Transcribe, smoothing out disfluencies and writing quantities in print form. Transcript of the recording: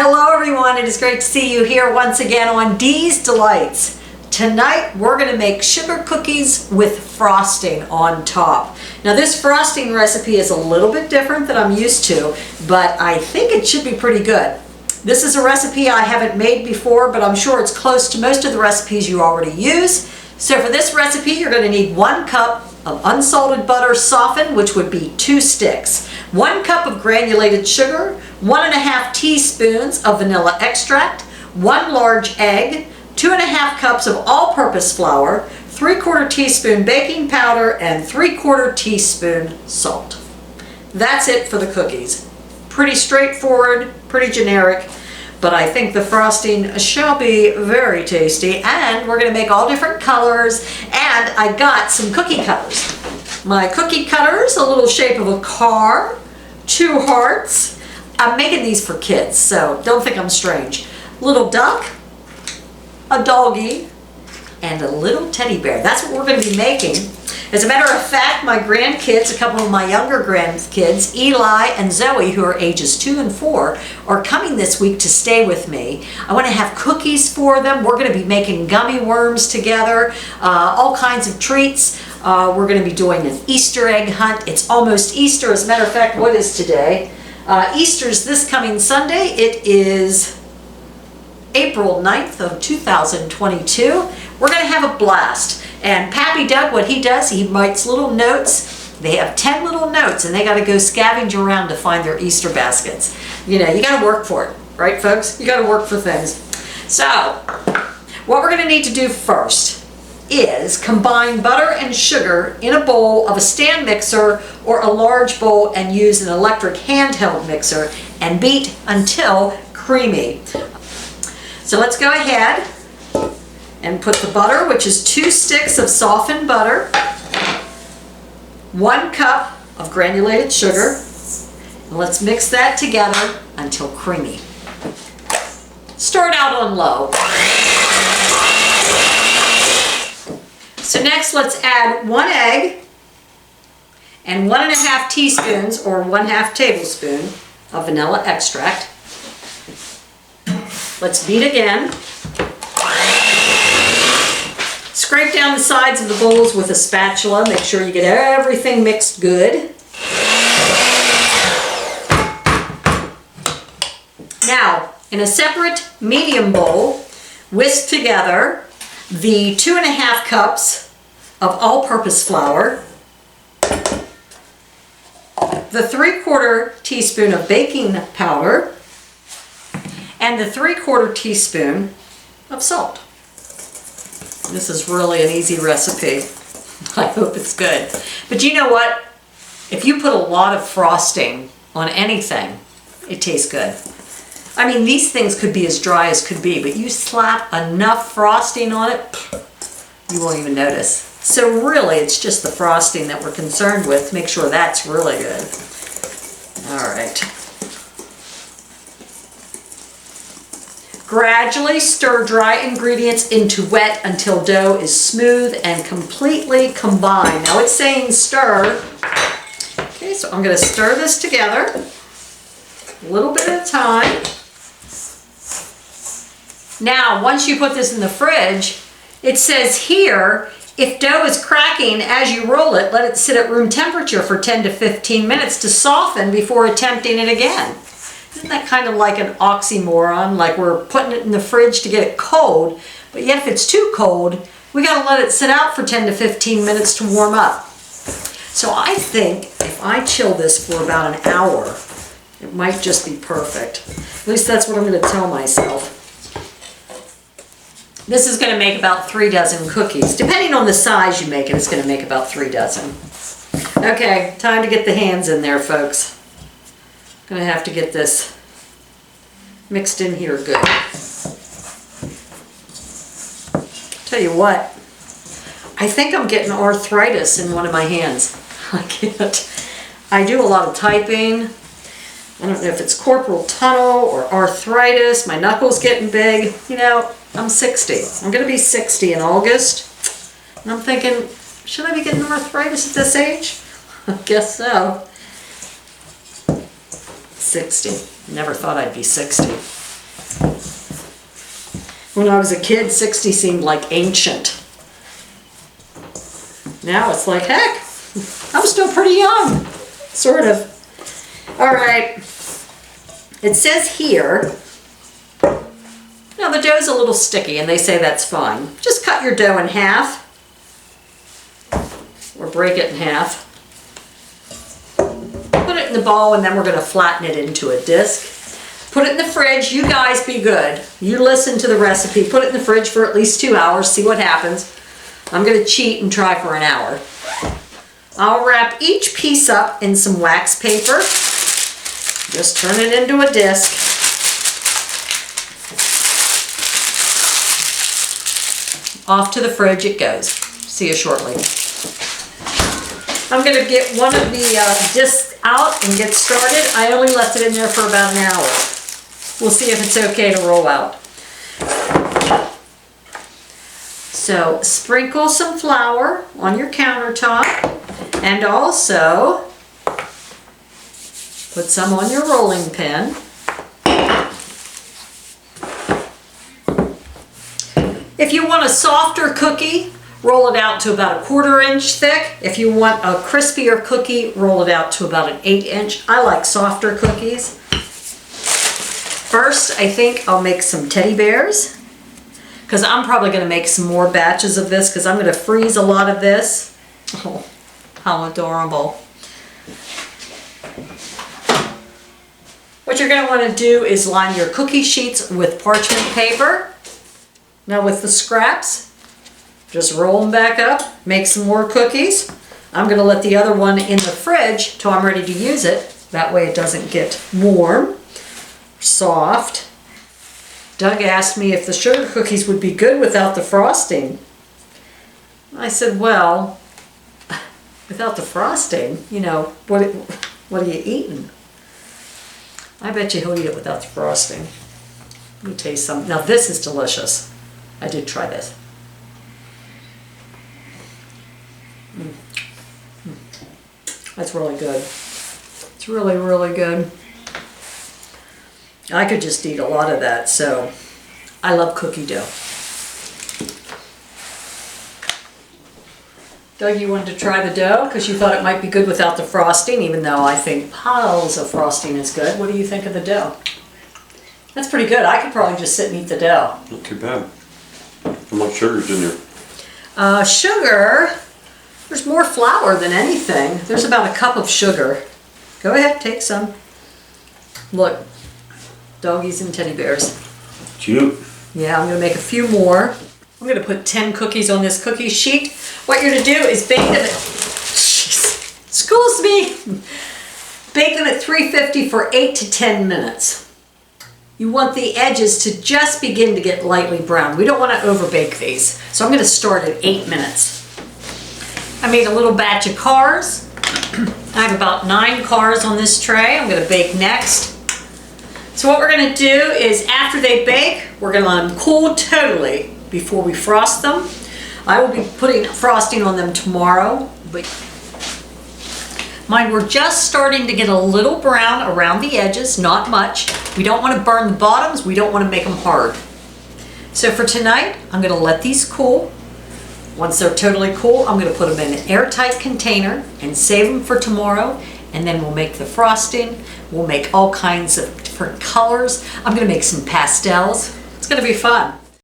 Hello everyone, it is great to see you here once again on Dee's Delights. Tonight we're going to make sugar cookies with frosting on top. Now this frosting recipe is a little bit different than I'm used to, but I think it should be pretty good. This is a recipe I haven't made before, but I'm sure it's close to most of the recipes you already use. So for this recipe you're going to need 1 cup of unsalted butter softened, which would be 2 sticks, 1 cup of granulated sugar, 1½ teaspoons of vanilla extract, 1 large egg, 2½ cups of all-purpose flour, 3/4 teaspoon baking powder, and 3/4 teaspoon salt. That's it for the cookies. Pretty straightforward, pretty generic, but I think the frosting shall be very tasty, and we're going to make all different colors, and I got some cookie cutters. My cookie cutters, a little shape of a car, 2 hearts. I'm making these for kids, so don't think I'm strange. Little duck, a doggy, and a little teddy bear. That's what we're going to be making. As a matter of fact, my grandkids, a couple of my younger grandkids, Eli and Zoe, who are ages 2 and 4, are coming this week to stay with me. I want to have cookies for them. We're going to be making gummy worms together, all kinds of treats. We're going to be doing an Easter egg hunt. It's almost Easter. As a matter of fact, what is today? Easter's this coming Sunday. It is April 9th of 2022. We're going to have a blast. And Pappy Doug, what he does, he writes little notes. They have 10 little notes, and they got to go scavenge around to find their Easter baskets. You know, you got to work for it, right, folks? You got to work for things. So, what we're going to need to do first is combine butter and sugar in a bowl of a stand mixer or a large bowl and use an electric handheld mixer and beat until creamy. So let's go ahead and put the butter, which is 2 sticks of softened butter, 1 cup of granulated sugar, and let's mix that together until creamy. Start out on low. So next let's add 1 egg and 1½ teaspoons or 1/2 tablespoon of vanilla extract. Let's beat again. Scrape down the sides of the bowls with a spatula. Make sure you get everything mixed good. Now, in a separate medium bowl, whisk together the 2½ cups of all-purpose flour, the 3/4 teaspoon of baking powder, and the 3/4 teaspoon of salt. This is really an easy recipe. I hope it's good. But you know what? If you put a lot of frosting on anything, it tastes good. I mean, these things could be as dry as could be, but you slap enough frosting on it, you won't even notice. So really, it's just the frosting that we're concerned with to make sure that's really good. All right. Gradually stir dry ingredients into wet until dough is smooth and completely combined. Now it's saying stir. Okay, so I'm going to stir this together a little bit at a time. Now, once you put this in the fridge, it says here, if dough is cracking as you roll it, let it sit at room temperature for 10 to 15 minutes to soften before attempting it again. Isn't that kind of like an oxymoron? Like we're putting it in the fridge to get it cold, but yet if it's too cold, we got to let it sit out for 10 to 15 minutes to warm up. So I think if I chill this for about an hour, it might just be perfect. At least that's what I'm going to tell myself. This is going to make about 3 dozen cookies. Depending on the size you make it, it's going to make about 3 dozen. Okay, time to get the hands in there, folks. Gonna have to get this mixed in here good. Tell you what, I think I'm getting arthritis in one of my hands. I can't. I do a lot of typing. I don't know if it's carpal tunnel or arthritis. My knuckles getting big. You know, I'm 60. I'm gonna be 60 in August. And I'm thinking, should I be getting arthritis at this age? I guess so. 60. Never thought I'd be 60. When I was a kid, 60 seemed like ancient. Now it's like, heck, I'm still pretty young, sort of. All right, it says here, now the dough's a little sticky and they say that's fine. Just cut your dough in half or break it in half. Put it in the bowl and then we're gonna flatten it into a disc. Put it in the fridge. You guys be good. You listen to the recipe. Put it in the fridge for at least 2 hours, see what happens. I'm gonna cheat and try for an hour. I'll wrap each piece up in some wax paper. Just turn it into a disc. Off to the fridge it goes. See you shortly. I'm gonna get one of the discs out and get started. I only left it in there for about an hour. We'll see if it's okay to roll out. So sprinkle some flour on your countertop and also put some on your rolling pin. If you want a softer cookie, roll it out to about a 1/4 inch thick. If you want a crispier cookie, roll it out to about an 8 inch. I like softer cookies. First, I think I'll make some teddy bears because I'm probably going to make some more batches of this because I'm going to freeze a lot of this. Oh, how adorable. What you're going to want to do is line your cookie sheets with parchment paper. Now with the scraps, just roll them back up, make some more cookies. I'm going to let the other one in the fridge till I'm ready to use it. That way it doesn't get warm, soft. Doug asked me if the sugar cookies would be good without the frosting. I said, well, without the frosting, you know, what are you eating? I bet you he'll eat it without the frosting. Let me taste some. Now this is delicious. I did try this. That's really good. It's really, really good. I could just eat a lot of that, so I love cookie dough. Doug, you wanted to try the dough because you thought it might be good without the frosting, even though I think piles of frosting is good. What do you think of the dough? That's pretty good. I could probably just sit and eat the dough. Not too bad. How much sugar's in there? Sugar, there's more flour than anything. There's about a cup of sugar. Go ahead, take some. Look, doggies and teddy bears. Cute. Yeah, I'm gonna make a few more. I'm gonna put 10 cookies on this cookie sheet. What you're gonna do is bake them at, excuse me, bake them at 350 for 8 to 10 minutes. You want the edges to just begin to get lightly brown. We don't want to overbake these. So I'm going to start at 8 minutes. I made a little batch of cars. I have about 9 cars on this tray. I'm going to bake next. So what we're going to do is after they bake, we're going to let them cool totally before we frost them. I will be putting frosting on them tomorrow. But mine were just starting to get a little brown around the edges, not much. We don't want to burn the bottoms, we don't want to make them hard. So for tonight, I'm going to let these cool. Once they're totally cool, I'm going to put them in an airtight container and save them for tomorrow. And then we'll make the frosting. We'll make all kinds of different colors. I'm going to make some pastels. It's going to be fun.